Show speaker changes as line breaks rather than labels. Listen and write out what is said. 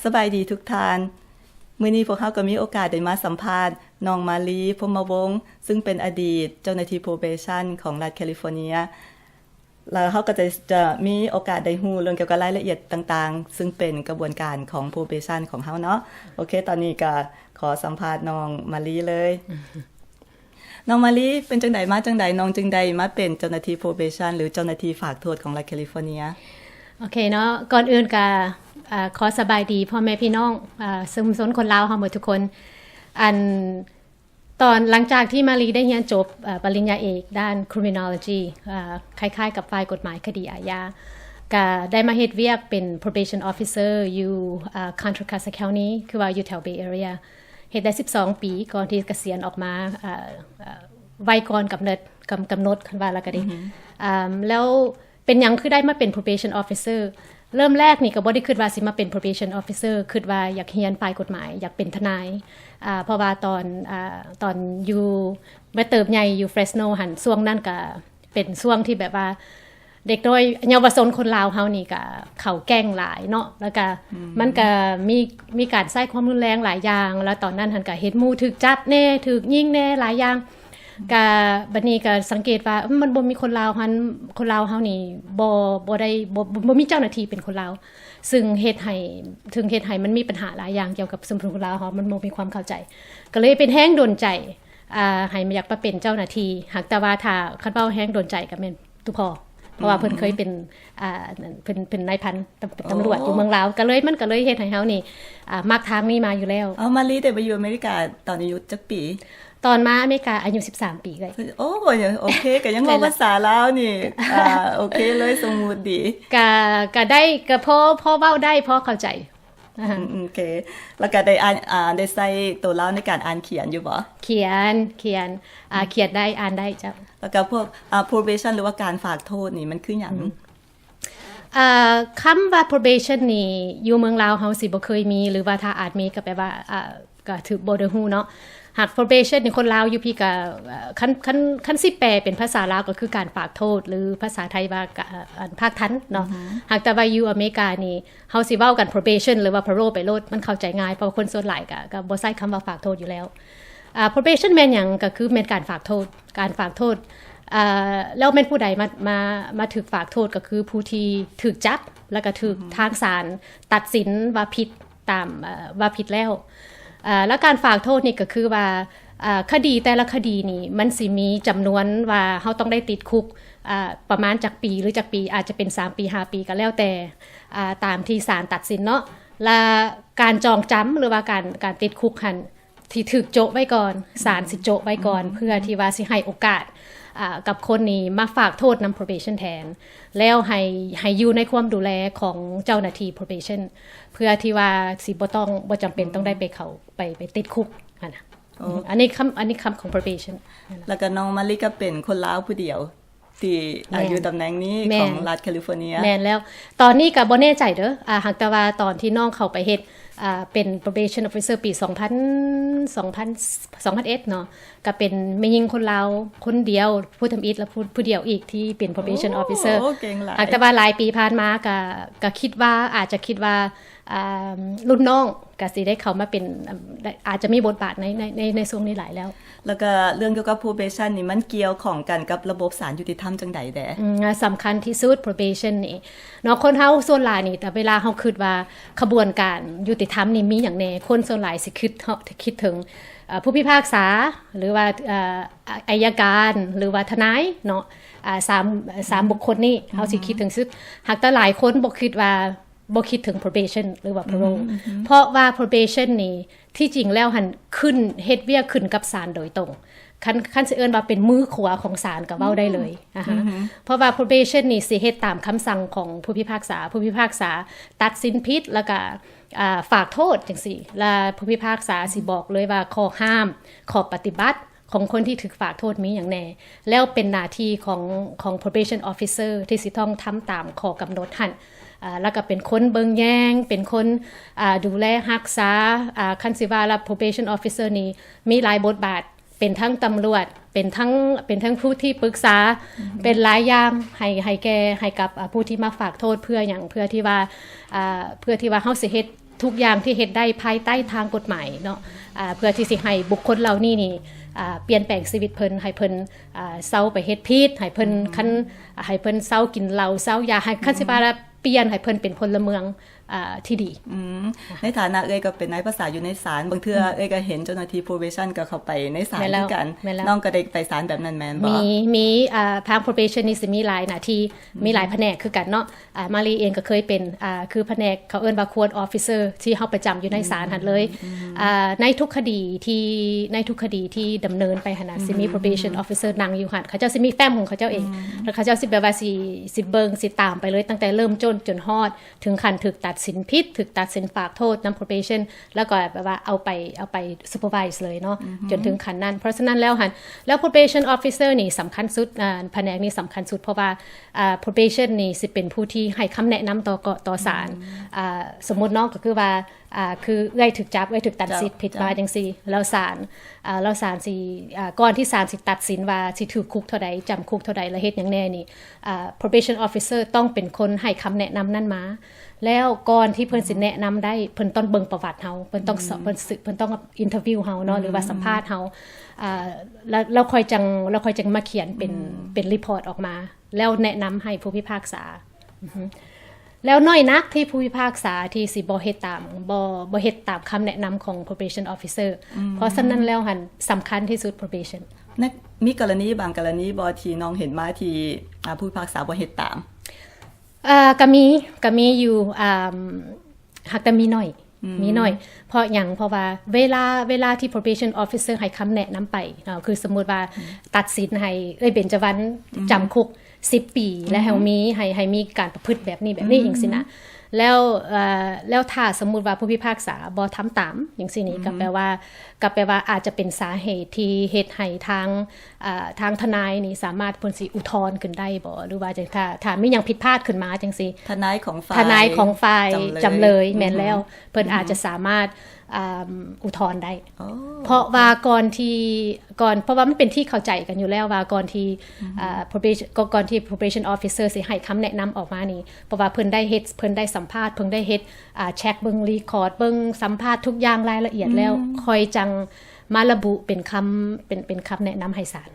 สบายดีทุกท่านมื้อนี้พวกเราก็มีโอกาสได้มาสัมภาษณ์น้องมาลีพรหมวงศ์ซึ่งเป็นอดีตเจ้าหน้าที่ probation ของรัฐแคลิฟอร์เนียแล้วเราก็จะมีโอกาสได้รู้เรื่องเกี่ยวกับรายละเอียดต่างๆซึ่งเป็นกระบวนการของ probation ของเฮาเนาะโอเคตอนนี้ก็ขอสัมภาษณ์น้องมาลีเลยน้องมาลีเป็นจังไดมาจังไดน้องจึงได้มาเป็นเจ้าหน้าที่ probation หรือเจ้าหน้าที่ฝากโทษของรัฐแคลิฟอร์เนีย
โอเคเนาะก่อนอื่นก็ขอสบายดีพ่อแม่พี่น้องสมสนคนลาวเฮาหมดทุกคนตอนหลังจากที่มาลีได้เรียนจบปริญญาเอกด้าน criminology คล้ายๆกับฝ่ายกฎหมายคดีอาญาก็ได้มาเฮ็ดเวียกเป็น probation officer อยู่ Contra Costa County คือว่าอยู่แถว Bay Area เฮ็ดได้12ปีก่อนที่เกษียณออกมาไว้ก่อนกำหนดคันว่าแล้วก็ได้แล้วเป็นหยังคือได้มาเป็น probation officer เริ่มแรกนี่ก็บ่ได้คิดว่าสิมาเป็น probation officer คิดว่าอยากเรียนฝ่ายกฎหมายอยากเป็นทนายเพราะว่าตอนอยู่มาเติบใหญ่อยู่ Fresno หั่นช่วงนั้นก็เป็นช่วงที่แบบว่าเด็กน้อยเยาวชนคนลาวเฮานี่ก็เข้าแก๊งหลายเนาะแล้วก็มันก็มีการใช้ความรุนแรงหลายอย่างแล้วตอนนั้นหั่นก็เฮ็ดหมู่ถูกจับแน่ถูกยิงแน่หลายอย่างก็บัดนี้ก็สังเกตว่ามันบ่มีคนลาวเฮานี่บ่ได้บ่มีเจ้าหน้าที่เป็นคนลาวซึ่งเฮ็ดให้มันมีปัญหาหลายอย่างเกี่ยวกับสังคมคนลาวเฮามันบ่มีความเข้าใจก็เลยเป็นแรงดลใจให้อยากมาเป็นเจ้าหน้าที่หากแต่ว่าถ้าคันเว้าแรงดลใจก็แม่นตุพอเพราะว่าเพิ่นเคยเป็นนายพันตำรวจอยู่เมืองลาวก็เลยมันก็เลยเฮ็ดให้เฮานี่มักทางนี้มาอยู่แล้ว
มาลีได้ไปอยู่อเมริกาตอนอายุจักปี
ตอนมาอเมริกาอายุ13ปีเลย
โอ้โอเคก็ยังเว้าภาษาลาวนี่โอเคเลยสมมุติดี
ก็ได้ก็พอเว้าได้พอเข้าใจ
โอเคแล้วก็ได้ได้ใช้ตัวลาวในการอ่านเขียนอยู่บ่
เขียนได้อ่านได้จ้ะ
แล้วก็พวกprobation หรือว่าการฝากโทษนี่มันคือหยัง
คำว่า probation นี่อยู่เมืองลาวเฮาสิบ่เคยมีหรือว่าถ้าอาจมีก็แปลว่าก็ถือบ่ได้ฮู้เนาะหาก probation นี่คนลาวอยู่พี่ก็คันสิแปลเป็นภาษาลาวก็คือการฝากโทษหรือภาษาไทยว่าภาคทันเนาะหากแต่ว่าอยู่อเมริกานี่เฮาสิเว้ากัน probation หรือว่า parole ไปโลดมันเข้าใจง่ายเพราะคนส่วนหลายก็บ่ใช้คำว่าฝากโทษอยู่แล้วprobation แม่นหยังก็คือแม่นการฝากโทษแล้วแม่นผู้ใดมาถูกฝากโทษก็คือผู้ที่ถูกจับแล้วก็ถูกทางศาลตัดสินว่าผิดตามว่าผิดแล้วแล้วการฝากโทษนี่ก็คือว่าคดีแต่ละคดีนี่มันสิมีจำนวนว่าเฮาต้องได้ติดคุกประมาณจักปีหรือจักปีอาจจะเป็น3ปี5ปีก็แล้วแต่ตามที่ศาลตัดสินเนาะและการจองจำหรือว่าการติดคุกหั่นที่ถูกโจะไว้ก่อนศาลสิโจะไว้ก่อนเพื่อที่ว่าสิให้โอกาสกับคนนี้มาฝากโทษนำ probation แทนแล้วให้อยู่ในความดูแลของเจ้าหน้าที่ probation เพื่อที่ว่าสิบ่จำเป็นต้องได้ไปติดคุกนะอันนี้คำของ probation
แล้วก็น้องมาลีก็เป็นคนลาวผู้เดียวที่อยู่ตำแหน่งนี้ของรัฐแคลิฟอร์เนีย
แม่นแล้วตอนนี้ก็บ่แน่ใจเด้อหากแต่ว่าตอนที่น้องเข้าไปเฮ็ดเป็น probation officer ปี2001เนาะก็เป็นแม่หญิงคนลาวคนเดียวผู้ทำอิฐและผู้เดียวอีกที่เป็น probation officer หากแต่ว่าหลายปีผ่านมาก็คิดว่าอาจจะคิดว่ารุ่นน้องก็สิได้เข้ามาเป็นอาจจะมีบทบาทในช่วงนี้หลายแล้ว
ก็เรื่องเกี่ยวกับ probation นี่มันเกี่ยวข้องกันกับระบบศาลยุติธรรมจังได๋แด
สำคัญที่สุด probation นี่เนาะคนเฮาส่วนหลายนี่แต่เวลาเฮาคิดว่าขบวนการยุติธรรมนี่มีหยังแน่คนส่วนหลายสิคิดถึงผู้พิพากษาหรือว่าอัยการหรือว่าทนายเนาะ3บุคคลนี้เฮาสิคิดถึงซึ่งหากแต่หลายคนบ่คิดถึง probation หรือว่า parole เพราะว่า probation นี่ที่จริงแล้วหันขึ้นเฮ็ดเวียกขึ้นกับศาลโดยตรงคันสิเอิ้นว่าเป็นมือขวาของศาลก็เว้าได้เลยนะคะเพราะว่า probation นี่สิเฮ็ดตามคำสั่งของผู้พิพากษาตัดสินผิดแล้วก็ฝากโทษจังซี่และผู้พิพากษาสิบอกเลยว่าข้อห้ามข้อปฏิบัติของคนที่ถูกฝากโทษมีอย่างแน่แล้วเป็นหน้าที่ของ probation officer ที่สิต้องทำตามข้อกำหนดหั่นแล้วก็เป็นคนเบิงแยงเป็นคนดูแลรักษาคันสิว่าละ probation officer นี่มีหลายบทบาทเป็นทั้งตำรวจเป็นทั้งผู้ที่ปรึกษาเป็นหลายอย่างให้กับผู้ที่มาฝากโทษเพื่อที่ว่าเฮาสิเฮ็ด ทุกอย่างที่เฮ็ดได้ภายใต้ทางกฎหมายเนาะเพื่อที่สิให้บุคคลเหล่านี้นี่เปลี่ยนแปลงชีวิตเพิ่นให้เพิ่นเซาไปเฮ็ดผิดให้เพิ่นให้เพิ่นเซากินเหล้าเซายาให้คันสิว่าเปลี่ยนให้เพิ่นเป็นพลเมืองที่ดี
ในฐานะก็เป็นนายภาษาอยู่ในศาลบางเทื่อก็เห็นเจ้าหน้าที่ probation ก็เข้าไปในศาลด้วยกันน้องก็ได้ไปศาลแบบนั้นแม่นบ่
มีทาง probation นี่สิมีหลายหน้าที่มีหลายแผนกคือกันเนาะมารีเองก็เคยเป็นคือแผนกเขาเอิ้นว่า court officer ที่เฮาประจำอยู่ในศาลหั่นเลยในทุกคดีที่ดำเนินไปหั่นน่ะสิมี probation officer นั่งอยู่หั่นเขาเจ้าสิมีแฟ้มของเขาเจ้าเองแล้วเขาเจ้าสิแบบว่าสิเบิ่งสิตามไปเลยตั้งแต่เริ่มจนฮอดถึงขั้นถูกตัดสินผิดถูกตัดสินฝากโทษนำ probation แล้วก็แบบว่าเอาไป supervise เลยเนาะจนถึงขั้นนั้นเพราะฉะนั้นแล้ว probation officer นี่สำคัญสุดแผนกนี้สำคัญสุดเพราะว่าprobation นี่สิเป็นผู้ที่ให้คำแนะนำต่อศาลสมมุติเนาะก็คือว่าคือถูกจับถูกตัดสินผิดมาจังซี่แล้วศาลสิก่อนที่ศาลสิตัดสินว่าสิถูกคุกเท่าใดจำคุกเท่าใดและเฮ็ดหยังแน่นี่probation officer ต้องเป็นคนให้คำแนะนำนั้นมาแล้วก่อนที่เพิ่นสิแนะนำได้เพิ่นต้องเบิ่งประวัติเฮาเพิ่นต้องอินเทอร์วิวเฮาเนาะหรือว่าสัมภาษณ์เฮาแล้วค่อยจังมาเขียนเป็นรีพอร์ตออกมาแล้วแนะนำให้ผู้พิพากษาแล้วน้อยนักที่ผู้พิพากษาที่สิบ่เฮ็ดตามคำแนะนำของ probation officer เพราะฉะนั้นแล้วหั่นสำคัญที่สุด probation
มีกรณีบางกรณีบ่ที่น้องเห็นมาที่ผู้พิพากษาบ่เฮ็ดตาม
ก็มีอยู่หักแต่มีน้อยเพราะว่าเวลาที่ probation officer ให้คำแนะนำไปคือสมมุติว่าตัดสินให้เบญจวรรณจำคุก10 ปีและให้มีการประพฤติแบบนี้จังซี่นะแล้วถ้าสมมุติว่าผู้พิพากษาบ่ทำตามจังซี่นี่ก็แปลว่าอาจจะเป็นสาเหตุที่เฮ็ดให้ทางทนายนี่สามารถเพิ่นสิอุทธรณ์ขึ้นได้บ่หรือว่าจังถ้ามีหยังผิดพลาดขึ้นมาจังซี่
ทนายของฝ่าย
จำเลยแม่นแล้วเพิ่นอาจจะสามารถอุทธรณ์ได้เพราะว่าเพราะว่ามันเป็นที่เข้าใจกันอยู่แล้วว่าก่อนที่ probation officer สิให้คำแนะนำออกมานี่เพราะว่าเพิ่นได้สัมภาษณ์เพิ่นได้เฮ็ดเช็คเบิ่งรีคอร์ดเบิ่งสัมภาษณ์ทุกอย่างรายละเอียดแล้วค่อยจังมาระบุเป็นคำแนะนำให้ศาล